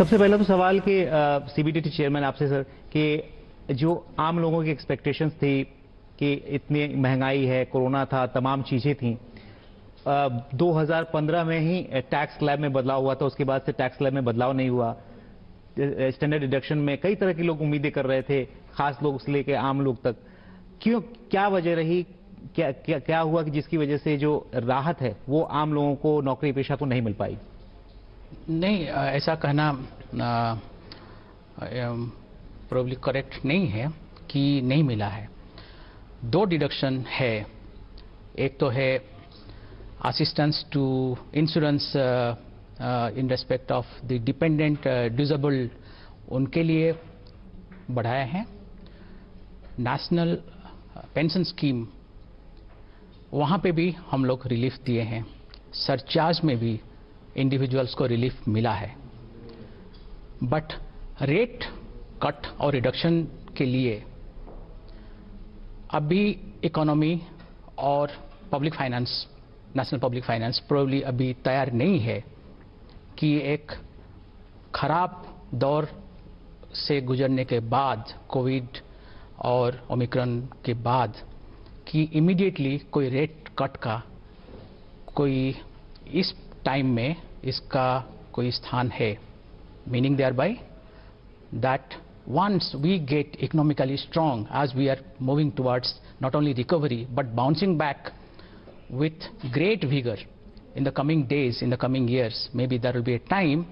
सबसे पहला तो सवाल कि सीबीडीटी चेयरमैन आपसे सर कि जो आम लोगों की एक्सपेक्टेशंस थी कि इतनी महंगाई है, कोरोना था, तमाम चीजें थी, 2015 में ही टैक्स स्लैब में बदलाव हुआ था, उसके बाद से टैक्स स्लैब में बदलाव नहीं हुआ। स्टैंडर्ड डिडक्शन में कई तरह के लोग उम्मीदें कर रहे थे, खास लोग से लेकर आम लोग तक। क्यों, क्या वजह रही, क्या हुआ कि जिसकी वजह से जो राहत है वो आम लोगों को, नौकरी पेशा को नहीं मिल पाई? नहीं, ऐसा कहना प्रोबब्ली करेक्ट नहीं है कि नहीं मिला है। दो डिडक्शन है, एक तो है assistance to insurance in respect of the dependent disabled, उनके लिए बढ़ाया है। नेशनल पेंशन स्कीम, वहाँ पे भी हम लोग रिलीफ दिए हैं। सरचार्ज में भी इंडिविजुअल्स को रिलीफ मिला है। बट रेट कट और रिडक्शन के लिए अभी इकोनॉमी और public finance, national public finance probably अभी तैयार नहीं है कि एक खराब दौर से गुजरने के बाद, कोविड और ओमिक्रॉन के बाद, कि इमीडिएटली कोई रेट कट का कोई इस टाइम में इसका कोई स्थान है। Meaning thereby that once we get economically strong, as we are moving towards not only recovery but bouncing back with great vigor in the coming days, in the coming years, maybe there will be a time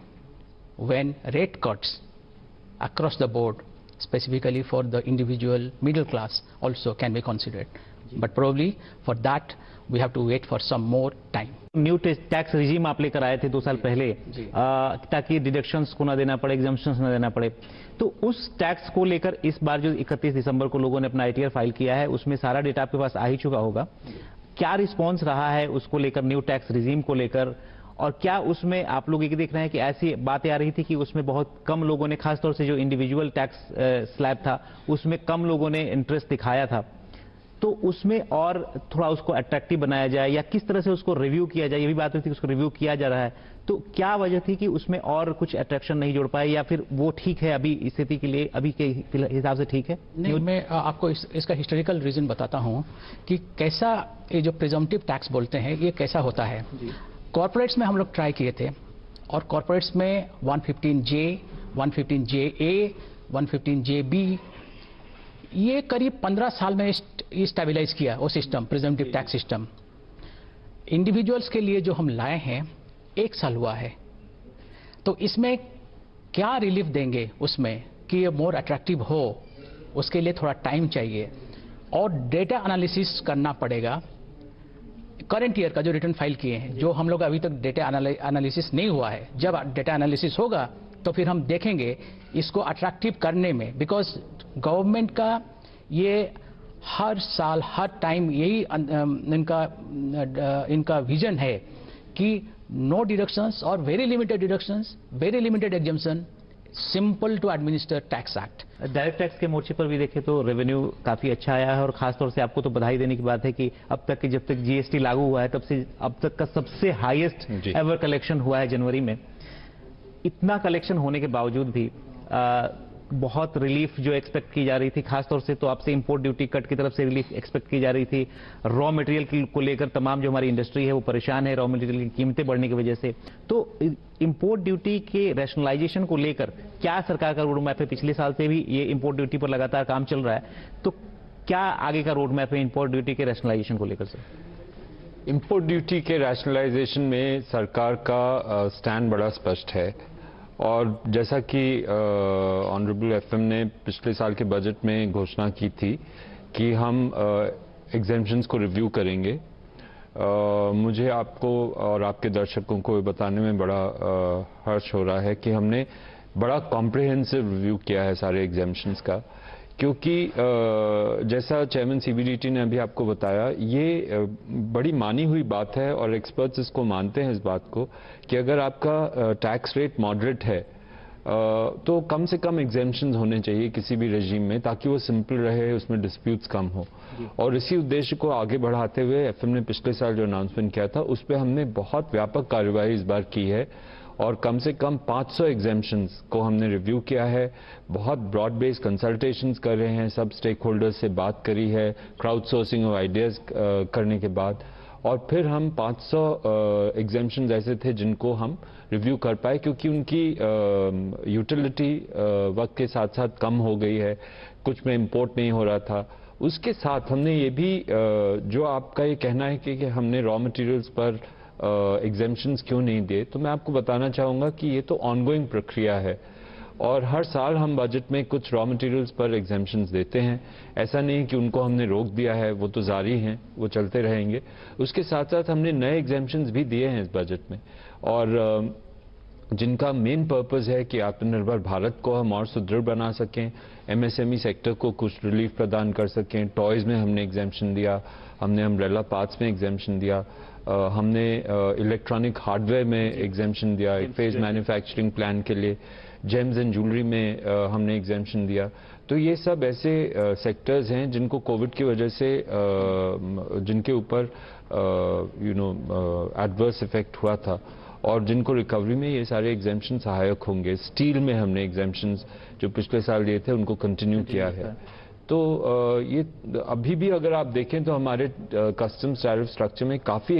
when rate cuts across the board, specifically for the individual middle class, also can be considered. But probably for that we have to wait for some more time. New tax regime आप लेकर आए थे 2 साल पहले, ताकि deductions को ना देना पड़े, एग्जम्पशंस ना देना पड़े। तो उस टैक्स को लेकर इस बार जो 31 दिसंबर को लोगों ने अपना आईटीआर फाइल किया है, उसमें सारा डेटा आपके पास आ ही चुका होगा। क्या रिस्पॉन्स रहा है उसको लेकर, न्यू टैक्स रिजीम को लेकर? और क्या उसमें आप लोग ये देख रहे हैं कि ऐसी बातें आ रही थी कि उसमें बहुत कम लोगों ने, खासतौर से जो इंडिविजुअल टैक्स स्लैब था उसमें कम लोगों ने इंटरेस्ट दिखाया था, तो उसमें और थोड़ा उसको अट्रैक्टिव बनाया जाए या किस तरह से उसको रिव्यू किया जाए? ये भी बात हुई थी कि उसको रिव्यू किया जा रहा है, तो क्या वजह थी कि उसमें और कुछ अट्रैक्शन नहीं जोड़ पाए, या फिर वो ठीक है अभी स्थिति के लिए, अभी के हिसाब से ठीक है? नहीं, मैं आपको इसका हिस्टोरिकल रीजन बताता हूं कि कैसा ये जो प्रिजम्पटिव टैक्स बोलते हैं ये कैसा होता है। कॉर्पोरेट्स में हम लोग ट्राई किए थे, और कॉर्पोरेट्स में 115J, 115JA, 115JB, ये करीब 15 साल में स्टेबलाइज किया वो system, presumptive tax system. Individuals के लिए जो हम लाए हैं 1 साल हुआ है, तो इसमें क्या रिलीफ देंगे उसमें कि ये मोर अट्रैक्टिव हो, उसके लिए थोड़ा टाइम चाहिए और डेटा एनालिसिस करना पड़ेगा। करंट ईयर का जो रिटर्न फाइल किए हैं, जो हम लोग अभी तक डेटा एनालिसिस नहीं हुआ है, जब डेटा एनालिसिस होगा तो फिर हम देखेंगे इसको अट्रैक्टिव करने में। बिकॉज गवर्नमेंट का ये हर साल, हर टाइम यही इनका विजन है कि नो डिडक्शंस और very limited deductions, very limited exemption, simple to administer tax act. Direct tax के मोर्चे पर भी देखें तो रेवेन्यू काफी अच्छा आया है, और खासतौर से आपको तो बधाई देने की बात है कि अब तक जब तक जीएसटी लागू हुआ है तब से अब तक का सबसे हाईएस्ट एवर कलेक्शन हुआ है जनवरी में। इतना कलेक्शन होने के बावजूद भी बहुत रिलीफ जो एक्सपेक्ट की जा रही थी, खासतौर से तो आपसे इंपोर्ट ड्यूटी कट की तरफ से रिलीफ एक्सपेक्ट की जा रही थी। रॉ मटेरियल को लेकर तमाम जो हमारी इंडस्ट्री है वो परेशान है, रॉ मटेरियल की कीमतें बढ़ने की वजह से। तो इंपोर्ट ड्यूटी के रैशनलाइजेशन को लेकर क्या सरकार का रोड मैप है? पिछले साल से भी ये इंपोर्ट ड्यूटी पर लगातार काम चल रहा है, तो क्या आगे का रोड मैप है इंपोर्ट ड्यूटी के रैशनलाइजेशन को लेकर? सर, इंपोर्ट ड्यूटी के रैशनलाइजेशन में सरकार का स्टैंड बड़ा स्पष्ट है, और जैसा कि ऑनरेबल एफएम ने पिछले साल के बजट में घोषणा की थी कि हम एग्जेम्पशंस को रिव्यू करेंगे। मुझे आपको और आपके दर्शकों को बताने में बड़ा हर्ष हो रहा है कि हमने बड़ा कॉम्प्रिहेंसिव रिव्यू किया है सारे एग्जेम्पशंस का, क्योंकि जैसा चेयरमैन सीबीडीटी ने अभी आपको बताया, ये बड़ी मानी हुई बात है और एक्सपर्ट्स इसको मानते हैं इस बात को कि अगर आपका टैक्स रेट मॉडरेट है तो कम से कम एग्जेम्पशंस होने चाहिए किसी भी रेजिम में, ताकि वो सिंपल रहे, उसमें डिस्प्यूट्स कम हो। और इसी उद्देश्य को आगे बढ़ाते हुए एफएम ने पिछले साल जो अनाउंसमेंट किया था उस पर हमने बहुत व्यापक कार्रवाई इस बार की है, और कम से कम 500 एग्जेम्पशंस को हमने रिव्यू किया है। बहुत ब्रॉड बेस्ड कंसल्टेशंस कर रहे हैं, सब स्टेक होल्डर्स से बात करी है, क्राउड सोर्सिंग ऑफ आइडियाज करने के बाद, और फिर हम 500 एग्जेम्पशंस ऐसे थे जिनको हम रिव्यू कर पाए, क्योंकि उनकी यूटिलिटी वक्त के साथ साथ कम हो गई है, कुछ में इंपोर्ट नहीं हो रहा था। उसके साथ हमने ये भी जो आपका ये कहना है कि हमने रॉ मटेरियल्स पर एग्जेम्पशंस क्यों नहीं दिए, तो मैं आपको बताना चाहूँगा कि ये तो ऑनगोइंग प्रक्रिया है और हर साल हम बजट में कुछ रॉ मटेरियल्स पर एग्जेम्पशंस देते हैं। ऐसा नहीं कि उनको हमने रोक दिया है, वो तो जारी हैं, वो चलते रहेंगे। उसके साथ साथ हमने नए एग्जेम्पशंस भी दिए हैं इस बजट में, और जिनका मेन पर्पस है कि आत्मनिर्भर भारत को हम और सुदृढ़ बना सकें, एमएसएमई सेक्टर को कुछ रिलीफ प्रदान कर सकें। टॉयज़ में हमने एग्जेम्पशन दिया, हमने अम्ब्रेला पार्ट्स में एग्जेम्पशन दिया, हमने इलेक्ट्रॉनिक हार्डवेयर में एग्जेम्पशन दिया, एक फेज मैन्युफैक्चरिंग प्लान के लिए, जेम्स एंड ज्वेलरी में हमने एग्जेम्पशन दिया। तो ये सब ऐसे सेक्टर्स हैं जिनको कोविड की वजह से जिनके ऊपर एडवर्स इफेक्ट हुआ था और जिनको रिकवरी में ये सारे एग्जेम्पशन सहायक होंगे। स्टील में हमने एग्जेम्पशंस जो पिछले साल दिए थे उनको कंटिन्यू किया है। तो ये अभी भी अगर आप देखें तो हमारे कस्टम्स टैरिफ स्ट्रक्चर में काफ़ी